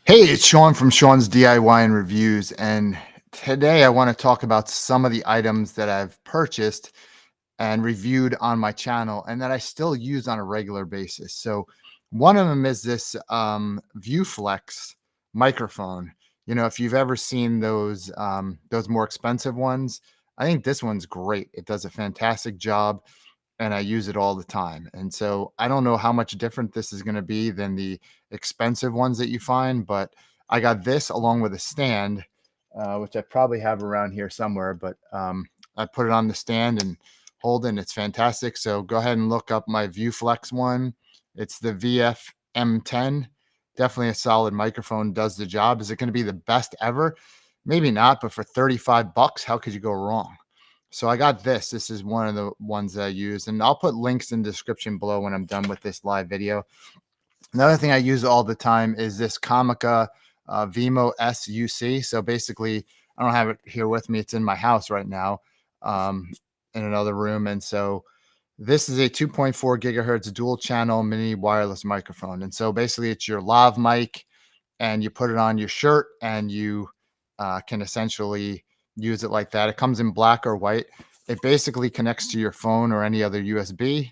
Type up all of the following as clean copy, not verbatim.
Hey, it's Sean from Sean's DIY and Reviews, and today I want to talk about some of the items that I've purchased and reviewed on my channel and that I still use on a regular basis. So, one of them is this ViewFlex microphone. If you've ever seen those more expensive ones, I think this one's great. It does a fantastic job and I use it all the time. And so I don't know how much different this is going to be than the expensive ones that you find, but I got this along with a stand, which I probably have around here somewhere. But I put it on the stand and hold it, and it's fantastic. So go ahead and look up my ViewFlex one. It's the VF-M10. Definitely a solid microphone, does the job. Is it going to be the best ever? Maybe not, but for 35 bucks, how could you go wrong? So I got this. This is one of the ones that I use, and I'll put links in the description below when I'm done with this live video. Another thing I use all the time is this Comica Vimo SUC. So basically, I don't have it here with me. It's in my house right now, in another room. And so this is a 2.4 gigahertz dual channel mini wireless microphone. And so basically it's your lav mic, and you put it on your shirt, and you can essentially use it like that. It comes in black or white. It basically connects to your phone or any other USB,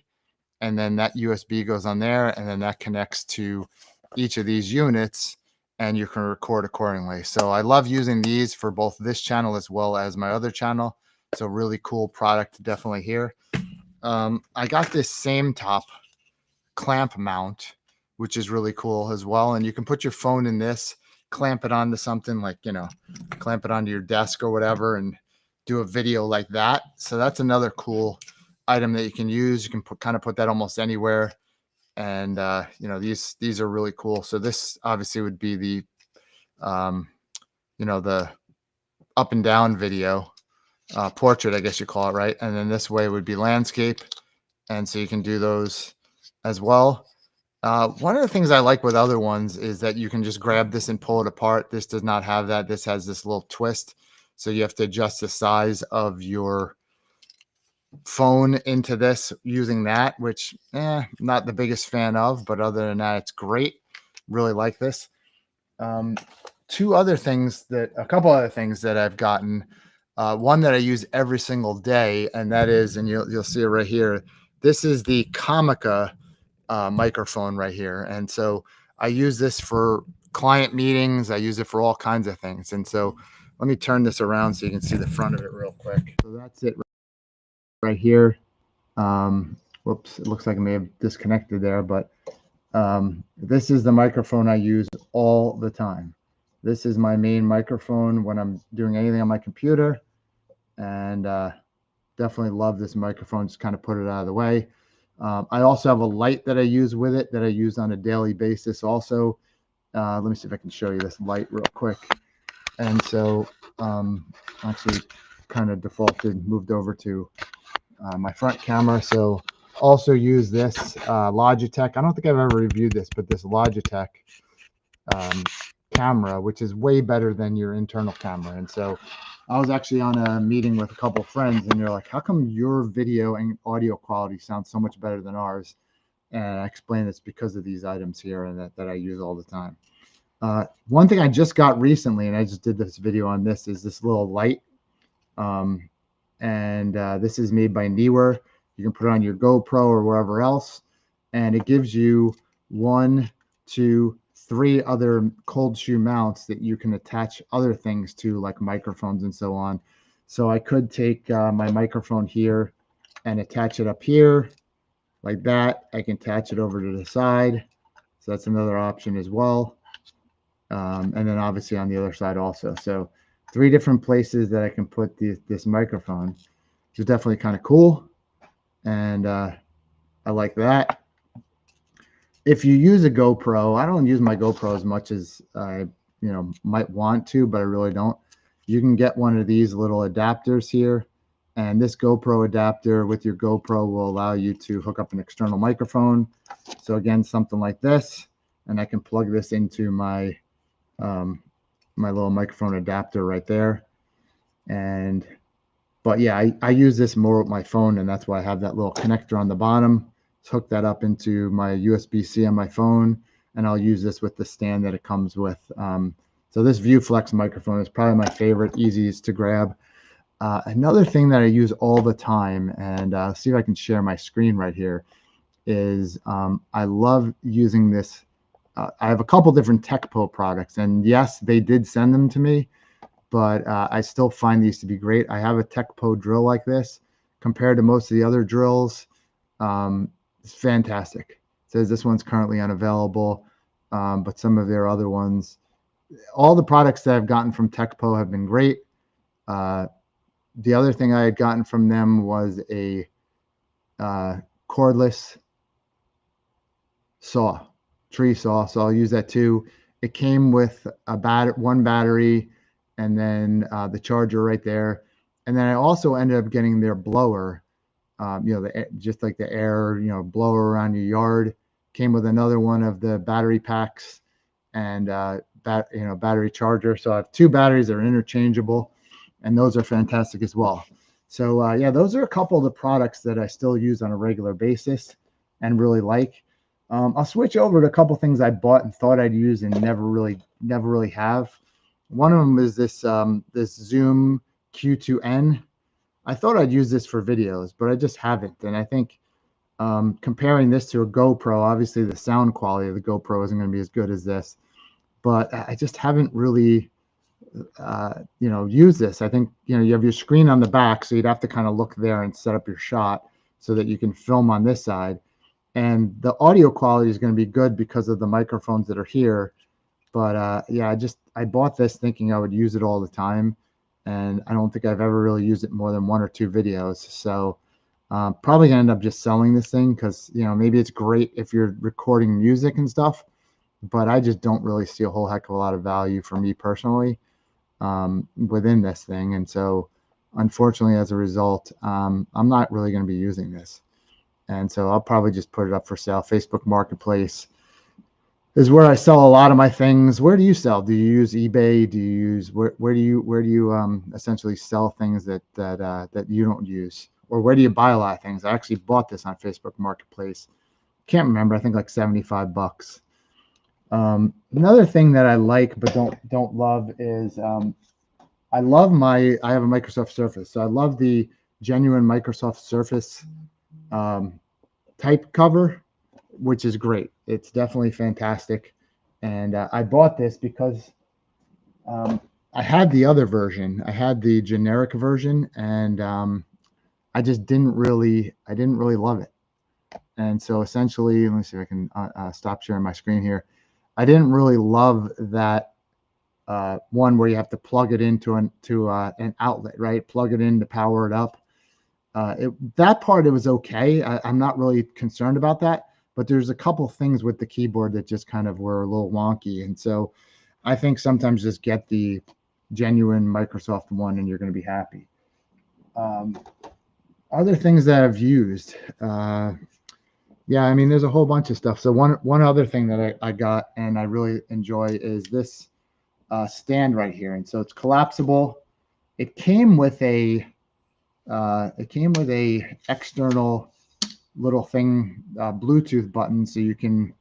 and then that USB goes on there, and then that connects to each of these units, and you can record accordingly. So I love using these for both this channel as well as my other channel. So really cool product, definitely here. I got this same top clamp mount, which is really cool as well. And you can put your phone in this, clamp it onto something like, clamp it onto your desk or whatever, and do a video like that. So that's another cool item that you can use. You can kind of put that almost anywhere. And, these are really cool. So this obviously would be the, the up and down video, portrait, I guess you call it, right? And then this way would be landscape. And so you can do those as well. One of the things I like with other ones is that you can just grab this and pull it apart. This does not have that. This has this little twist. So you have to adjust the size of your phone into this using that, which not the biggest fan of, but other than that, it's great. Really like this. A couple other things that I've gotten. One that I use every single day, and that is, and you'll see it right here. This is the Comica microphone right here. And so I use this for client meetings. I use it for all kinds of things. And so let me turn this around so you can see the front of it real quick. So that's it right here. Whoops, it looks like I may have disconnected there, but this is the microphone I use all the time. This is my main microphone when I'm doing anything on my computer, and definitely love this microphone. Just kind of put it out of the way. I also have a light that I use with it that I use on a daily basis also. Let me see if I can show you this light real quick. And so actually kind of moved over to my front camera. So also use this Logitech. I don't think I've ever reviewed this, but this Logitech camera, which is way better than your internal camera. And so I was actually on a meeting with a couple of friends, and they're like, how come your video and audio quality sounds so much better than ours? And I explained it's because of these items here and that I use all the time. One thing I just got recently, and I just did this video on this, is this little light. This is made by Neewer. You can put it on your GoPro or wherever else. And it gives you 1, 2, 3 other cold shoe mounts that you can attach other things to, like microphones and so on. So I could take my microphone here and attach it up here like that. I can attach it over to the side. So that's another option as well. And then obviously on the other side also. So 3 different places that I can put this microphone, which is definitely kind of cool. And I like that. If you use a GoPro, I don't use my GoPro as much as I might want to, but I really don't. You can get one of these little adapters here, and this GoPro adapter with your GoPro will allow you to hook up an external microphone. So again, something like this, and I can plug this into my my little microphone adapter right there. But yeah, I use this more with my phone, and that's why I have that little connector on the bottom. Hook that up into my USB-C on my phone, and I'll use this with the stand that it comes with. So this ViewFlex microphone is probably my favorite, easiest to grab. Another thing that I use all the time, and see if I can share my screen right here, is I love using this. I have a couple different TechPo products, and yes, they did send them to me, but I still find these to be great. I have a TechPo drill like this. Compared to most of the other drills, it's fantastic. It says this one's currently unavailable, but some of their other ones, all the products that I've gotten from TechPo have been great. The other thing I had gotten from them was a cordless saw, tree saw, so I'll use that too. It came with one battery and then the charger right there. And then I also ended up getting their blower, just like the air, blower around your yard. Came with another one of the battery packs and battery charger. So I have two batteries that are interchangeable, and those are fantastic as well. So yeah, those are a couple of the products that I still use on a regular basis and really like. I'll switch over to a couple things I bought and thought I'd use and never really have. One of them is this this Zoom Q2N. I thought I'd use this for videos, but I just haven't. And I think comparing this to a GoPro, obviously the sound quality of the GoPro isn't going to be as good as this, but I just haven't really use this. I think, you have your screen on the back, so you'd have to kind of look there and set up your shot so that you can film on this side. And the audio quality is going to be good because of the microphones that are here. But yeah, I bought this thinking I would use it all the time. And I don't think I've ever really used it more than one or two videos. So probably gonna end up just selling this thing because, maybe it's great if you're recording music and stuff, but I just don't really see a whole heck of a lot of value for me personally within this thing. And so unfortunately, as a result, I'm not really going to be using this. And so I'll probably just put it up for sale. Facebook Marketplace is where I sell a lot of my things. Where do you sell? Do you use eBay? Do you use where do you essentially sell things that you don't use? Or where do you buy a lot of things? I actually bought this on Facebook Marketplace. Can't remember. I think like $75. Another thing that I like but don't love is I have a Microsoft Surface, so I love the genuine Microsoft Surface type cover, which is great. It's definitely fantastic. And I bought this because I had the other version. I had the generic version, and I just didn't really love it. And so essentially, let me see if I can stop sharing my screen here. I didn't really love that one where you have to plug it into an outlet, right? Plug it in to power it up. That part, it was okay. I'm not really concerned about that, but there's a couple things with the keyboard that just kind of were a little wonky. And so I think sometimes just get the genuine Microsoft one and you're going to be happy. Other things that I've used, yeah, I mean, there's a whole bunch of stuff. So one other thing that I got and I really enjoy is this stand right here. And so it's collapsible. It came with a external little thing, Bluetooth button, so you can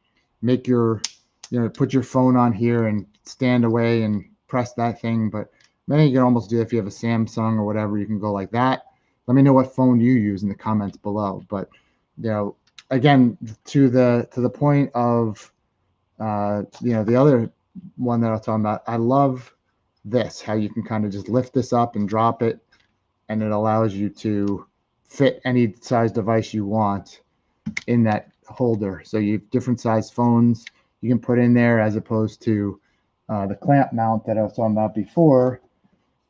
make put your phone on here and stand away and press that thing. But then you can almost do it if you have a Samsung or whatever. You can go like that. Let me know what phone you use in the comments below. But again, to the point of the other one that I was talking about, I love this, how you can kind of just lift this up and drop it, and it allows you to fit any size device you want in that holder. So you have different size phones you can put in there, as opposed to the clamp mount that I was talking about before,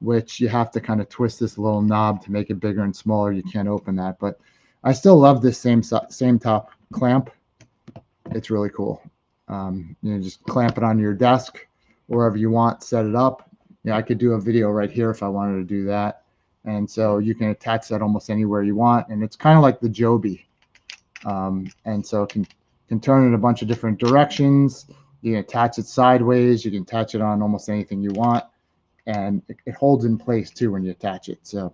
which you have to kind of twist this little knob to make it bigger and smaller. You can't open that, but I still love this same top clamp. It's really cool. Just clamp it on your desk, wherever you want, set it up. I could do a video right here if I wanted to do that. And so you can attach that almost anywhere you want. And it's kind of like the Joby. And so it can turn in a bunch of different directions. You can attach it sideways. You can attach it on almost anything you want. And it holds in place too when you attach it. So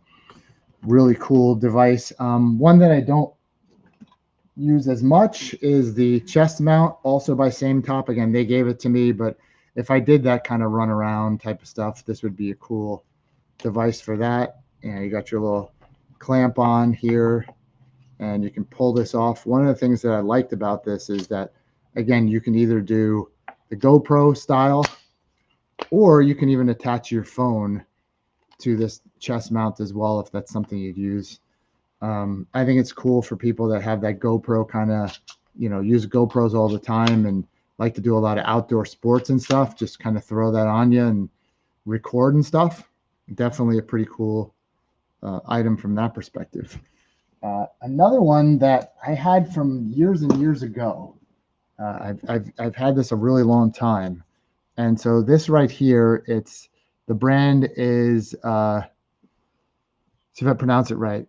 really cool device. One that I don't use as much is the chest mount, also by Same Top. Again, they gave it to me, but if I did that kind of run around type of stuff, this would be a cool device for that. And you got your little clamp on here, and you can pull this off. One of the things that I liked about this is that, again, you can either do the GoPro style, or you can even attach your phone to this chest mount as well, if that's something you'd use. I think it's cool for people that have that GoPro kind of, use GoPros all the time and like to do a lot of outdoor sports and stuff. Just kind of throw that on you and record and stuff. Definitely a pretty cool item from that perspective. Another one that I had from years and years ago. I've had this a really long time, and so this right here, the brand is see if I pronounce it right.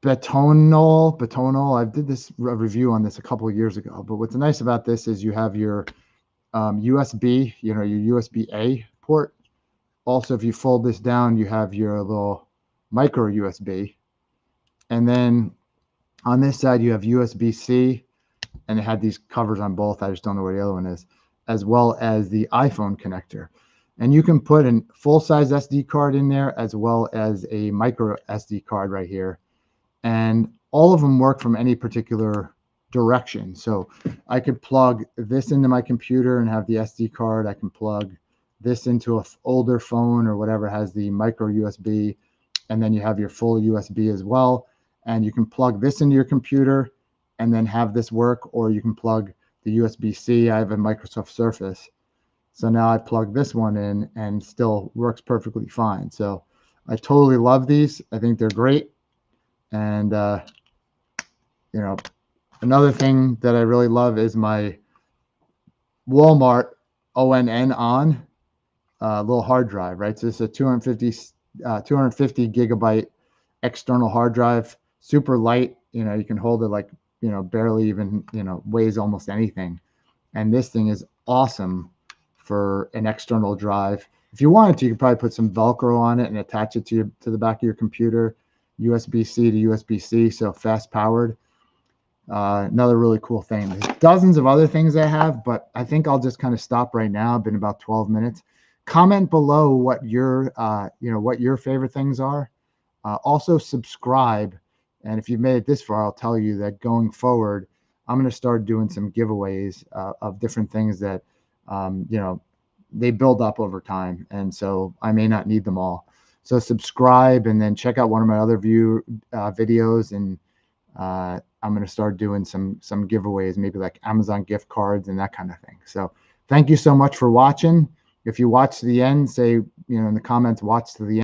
Betonol. I did this review on this a couple of years ago. But what's nice about this is you have your USB, your USB-A port. Also, if you fold this down, you have your little micro USB. And then on this side, you have USB-C, and it had these covers on both. I just don't know where the other one is, as well as the iPhone connector. And you can put a full-size SD card in there, as well as a micro SD card right here. And all of them work from any particular direction. So I could plug this into my computer and have the SD card. I can plug this into an older phone or whatever has the micro USB, and then you have your full USB as well. And you can plug this into your computer and then have this work, or you can plug the USB-C. I have a Microsoft Surface. So now I plug this one in and still works perfectly fine. So I totally love these. I think they're great. And, another thing that I really love is my Walmart ONN little hard drive, right? So it's a 250 gigabyte external hard drive, super light. You can hold it like, barely even, weighs almost anything. And this thing is awesome for an external drive. If you wanted to, you could probably put some Velcro on it and attach it to the back of your computer. USB-C to USB-C, so fast powered. Another really cool thing. There's dozens of other things I have, but I think I'll just kind of stop right now. It's been about 12 minutes. Comment below what your favorite things are. Also subscribe. And if you've made it this far, I'll tell you that going forward, I'm going to start doing some giveaways of different things that, they build up over time. And so I may not need them all. So subscribe, and then check out one of my other videos. And I'm going to start doing some giveaways, maybe like Amazon gift cards and that kind of thing. So thank you so much for watching. If you watch to the end, say, in the comments, watch to the end.